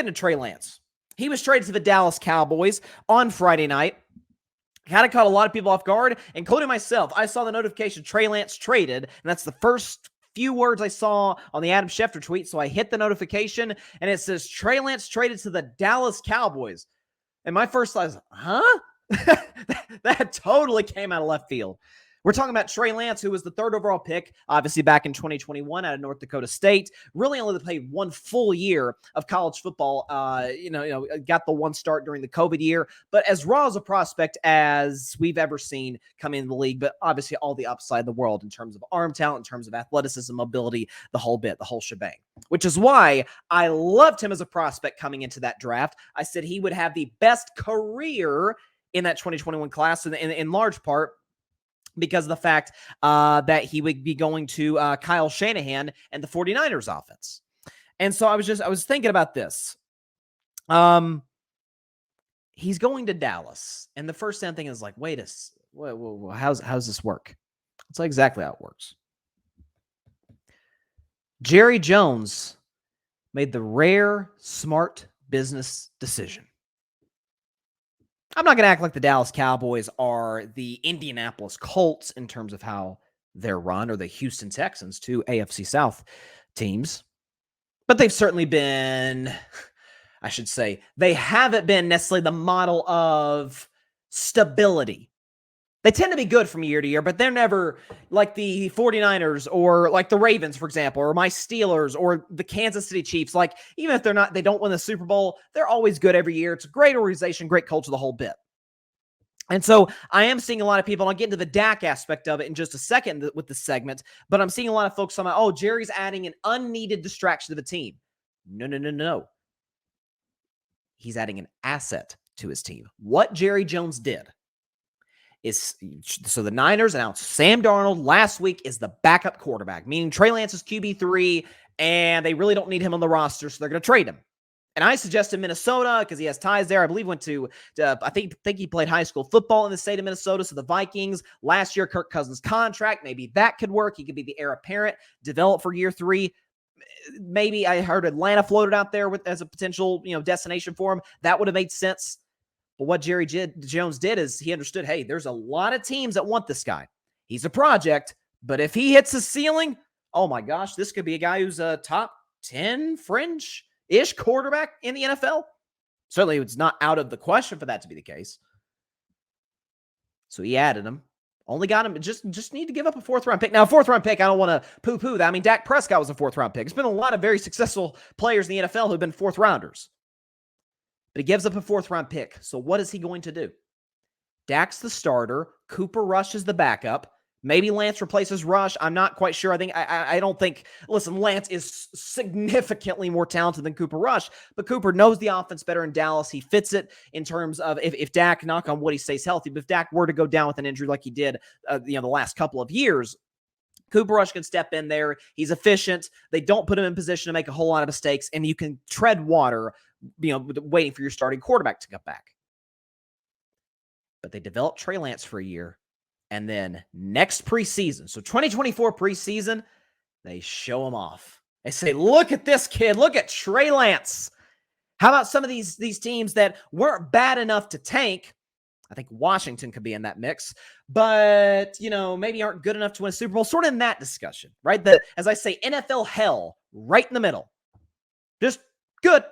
get into Trey Lance. He was traded to the Dallas Cowboys on Friday night. Kind of caught a lot of people off guard, including myself. I saw the notification, Trey Lance traded, and that's the first few words I saw on the Adam Schefter tweet. So I hit the notification, and it says, Trey Lance traded to the Dallas Cowboys. And my first thought was, huh? That totally came out of left field. We're talking about Trey Lance, who was the 3rd overall pick, obviously back in 2021 out of North Dakota State. Really only played one full year of college football. Got the one start during the COVID year, but as raw as a prospect as we've ever seen come in the league. But obviously all the upside in the world in terms of arm talent, in terms of athleticism, mobility, the whole bit, the whole shebang. Which is why I loved him as a prospect coming into that draft. I said he would have the best career in that 2021 class, in large part because of the fact that he would be going to Kyle Shanahan and the 49ers offense. And so I was thinking about this. He's going to Dallas. And the first thing I'm thinking is like, wait how's this work? That's exactly how it works. Jerry Jones made the rare, smart business decision. I'm not going to act like the Dallas Cowboys are the Indianapolis Colts in terms of how they're run, or the Houston Texans, two AFC South teams. But they've certainly been, I should say, they haven't been necessarily the model of stability. They tend to be good from year to year, but they're never like the 49ers or like the Ravens, for example, or my Steelers or the Kansas City Chiefs. Like, even if they don't win the Super Bowl, they're always good every year. It's a great organization, great culture, the whole bit. And so I am seeing a lot of people, and I'll get into the Dak aspect of it in just a second with the segment, but I'm seeing a lot of folks talking about, Jerry's adding an unneeded distraction to the team. No. He's adding an asset to his team. What Jerry Jones did is, so the Niners announced Sam Darnold last week is the backup quarterback, meaning Trey Lance is QB3, and they really don't need him on the roster, so they're going to trade him. And I suggested Minnesota because he has ties there. I believe went to I think he played high school football in the state of Minnesota. So the Vikings last year, Kirk Cousins contract, maybe that could work. He could be the heir apparent, develop for year 3. Maybe I heard Atlanta floated out there as a potential destination for him. That would have made sense. But what Jerry Jones did is he understood, hey, there's a lot of teams that want this guy. He's a project, but if he hits the ceiling, oh my gosh, this could be a guy who's a top 10 fringe-ish quarterback in the NFL. Certainly it's not out of the question for that to be the case. So he added him. Only got him, just need to give up a 4th-round pick. Now, a 4th-round pick, I don't want to poo-poo that. I mean, Dak Prescott was a 4th-round pick. There's been a lot of very successful players in the NFL who have been 4th-rounders. But he gives up a 4th-round pick. So what is he going to do? Dak's the starter. Cooper Rush is the backup. Maybe Lance replaces Rush. I'm not quite sure. I don't think, listen, Lance is significantly more talented than Cooper Rush, but Cooper knows the offense better in Dallas. He fits it in terms of if Dak, knock on wood, he stays healthy, but if Dak were to go down with an injury like he did, the last couple of years, Cooper Rush can step in there. He's efficient. They don't put him in position to make a whole lot of mistakes, and you can tread water, waiting for your starting quarterback to come back. But they developed Trey Lance for a year. And then next preseason, so 2024 preseason, they show him off. They say, look at this kid. Look at Trey Lance. How about some of these teams that weren't bad enough to tank? I think Washington could be in that mix, but, maybe aren't good enough to win a Super Bowl. Sort of in that discussion, right? As I say, NFL hell right in the middle. Just good.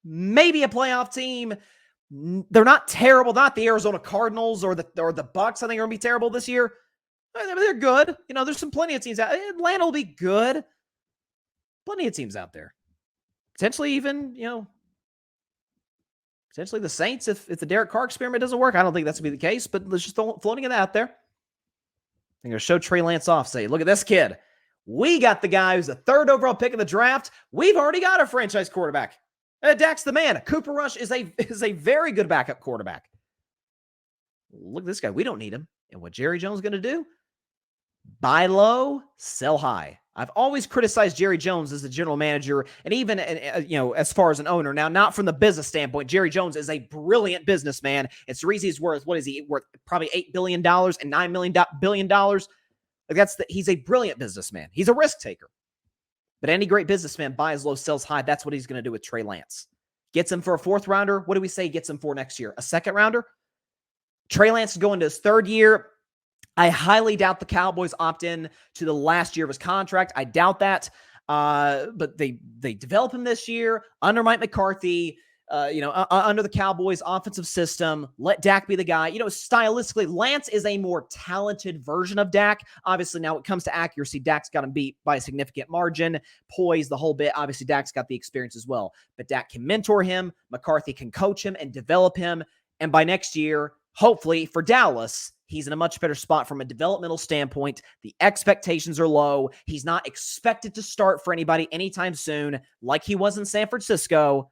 Maybe a playoff team. They're not terrible. Not the Arizona Cardinals or the Bucks. I think are going to be terrible this year. They're good. There's plenty of teams out. Atlanta will be good. Plenty of teams out there. Potentially even, potentially the Saints if the Derek Carr experiment doesn't work. I don't think that's going to be the case, but let's just floating it out there. I'm going to show Trey Lance off. Say, look at this kid. We got the guy who's the 3rd overall pick in the draft. We've already got a franchise quarterback. Dak's the man. Cooper Rush is a very good backup quarterback. Look at this guy. We don't need him. And what Jerry Jones is going to do? Buy low, sell high. I've always criticized Jerry Jones as the general manager, and even as far as an owner. Now, not from the business standpoint. Jerry Jones is a brilliant businessman. It's the reason he's worth, what is he worth? Probably $8 billion and $9 billion. He's a brilliant businessman. He's a risk taker. But any great businessman buys low, sells high. That's what he's going to do with Trey Lance. Gets him for a 4th rounder. What do we say gets him for next year? A 2nd rounder? Trey Lance is going to his 3rd year. I highly doubt the Cowboys opt in to the last year of his contract. I doubt that. But they develop him this year under Mike McCarthy, under the Cowboys offensive system. Let Dak be the guy. Stylistically, Lance is a more talented version of Dak. Obviously, now when it comes to accuracy, Dak's got him beat by a significant margin. Poise, the whole bit. Obviously, Dak's got the experience as well. But Dak can mentor him. McCarthy can coach him and develop him. And by next year, hopefully for Dallas, he's in a much better spot from a developmental standpoint. The expectations are low. He's not expected to start for anybody anytime soon like he was in San Francisco.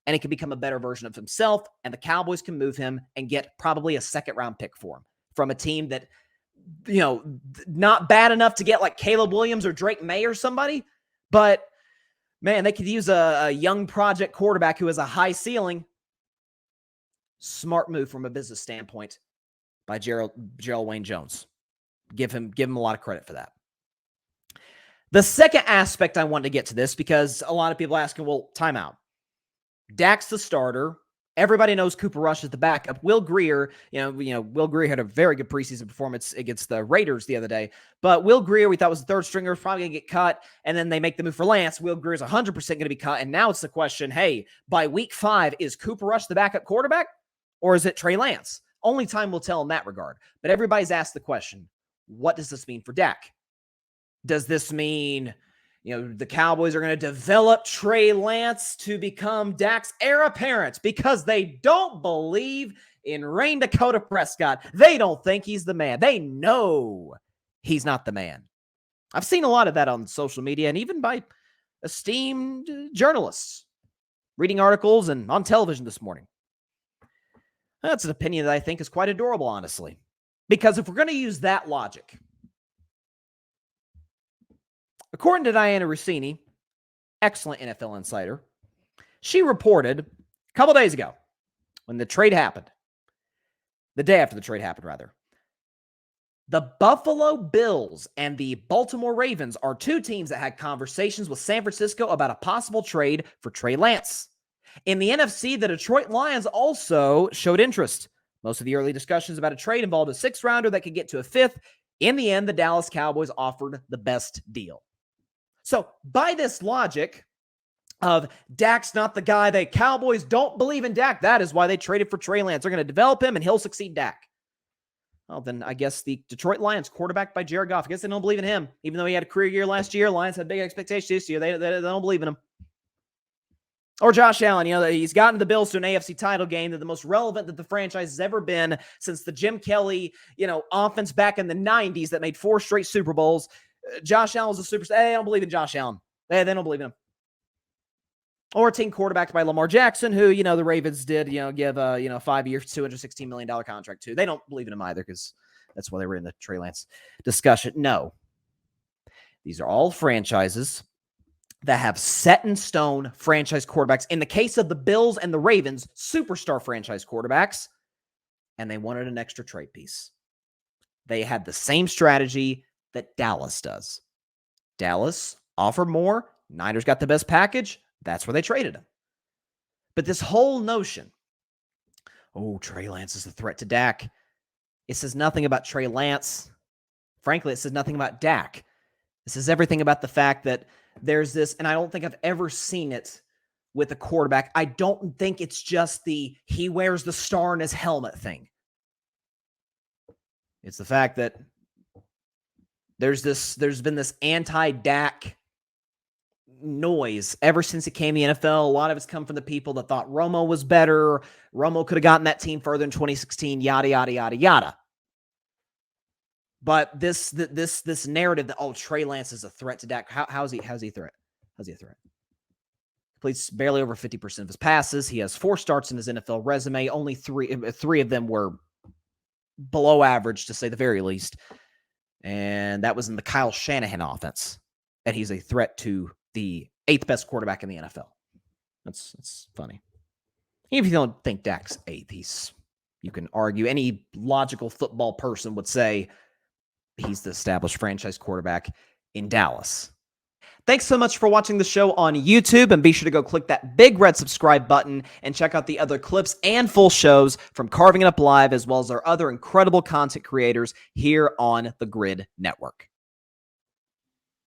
And he can become a better version of himself. And the Cowboys can move him and get probably a 2nd-round pick for him from a team that, not bad enough to get like Caleb Williams or Drake May or somebody. But, man, they could use a young project quarterback who has a high ceiling. Smart move from a business standpoint by Gerald Wayne Jones. Give him a lot of credit for that. The second aspect I wanted to get to this, because a lot of people asking, well, timeout. Dak's the starter. Everybody knows Cooper Rush is the backup. Will Grier, Will Grier had a very good preseason performance against the Raiders the other day. But Will Grier, we thought was the 3rd stringer, probably going to get cut. And then they make the move for Lance. Will Grier is 100% going to be cut. And now it's the question, hey, by week 5, is Cooper Rush the backup quarterback? Or is it Trey Lance? Only time will tell in that regard. But everybody's asked the question, what does this mean for Dak? Does this mean, the Cowboys are going to develop Trey Lance to become Dak's heir apparent because they don't believe in Rain Dakota Prescott? They don't think he's the man. They know he's not the man. I've seen a lot of that on social media and even by esteemed journalists reading articles and on television this morning. That's an opinion that I think is quite adorable, honestly. Because if we're going to use that logic, according to Diana Rossini, excellent NFL insider, she reported a couple days ago when the trade happened, the day after the trade happened, rather, the Buffalo Bills and the Baltimore Ravens are 2 teams that had conversations with San Francisco about a possible trade for Trey Lance. In the NFC, the Detroit Lions also showed interest. Most of the early discussions about a trade involved a 6th-rounder that could get to a 5th. In the end, the Dallas Cowboys offered the best deal. So, by this logic of Dak's not the guy, the Cowboys don't believe in Dak, that is why they traded for Trey Lance. They're going to develop him, and he'll succeed Dak. Well, then I guess the Detroit Lions, quarterbacked by Jared Goff, I guess they don't believe in him. Even though he had a career year last year, Lions had big expectations this year. They don't believe in him. Or Josh Allen, he's gotten the Bills to an AFC title game. They're the most relevant that the franchise has ever been since the Jim Kelly, offense back in the 90s that made 4 straight Super Bowls. Josh Allen's a superstar. They don't believe in Josh Allen. They don't believe in him. Or a team quarterbacked by Lamar Jackson, who, the Ravens did, give a 5 years, $216 million contract to. They don't believe in him either because that's why they were in the Trey Lance discussion. No. These are all franchises that have set in stone franchise quarterbacks. In the case of the Bills and the Ravens, superstar franchise quarterbacks, and they wanted an extra trade piece. They had the same strategy that Dallas does. Dallas offered more. Niners got the best package. That's where they traded him. But this whole notion, Trey Lance is a threat to Dak. It says nothing about Trey Lance. Frankly, it says nothing about Dak. It says everything about the fact that there's this, and I don't think I've ever seen it with a quarterback. I don't think it's just he wears the star in his helmet thing. It's the fact that there's been this anti-Dak noise ever since he came to the NFL. A lot of it's come from the people that thought Romo was better. Romo could have gotten that team further in 2016, yada, yada, yada, yada. But this narrative that, Trey Lance is a threat to Dak. How's he a threat? How's he a threat? Completes barely over 50% of his passes. He has 4 starts in his NFL resume. Only three of them were below average, to say the very least. And that was in the Kyle Shanahan offense. And he's a threat to the 8th best quarterback in the NFL. That's funny. Even if you don't think Dak's 8th, you can argue. Any logical football person would say he's the established franchise quarterback in Dallas. Thanks so much for watching the show on YouTube, and be sure to go click that big red subscribe button and check out the other clips and full shows from Carving It Up Live, as well as our other incredible content creators here on the Grid Network.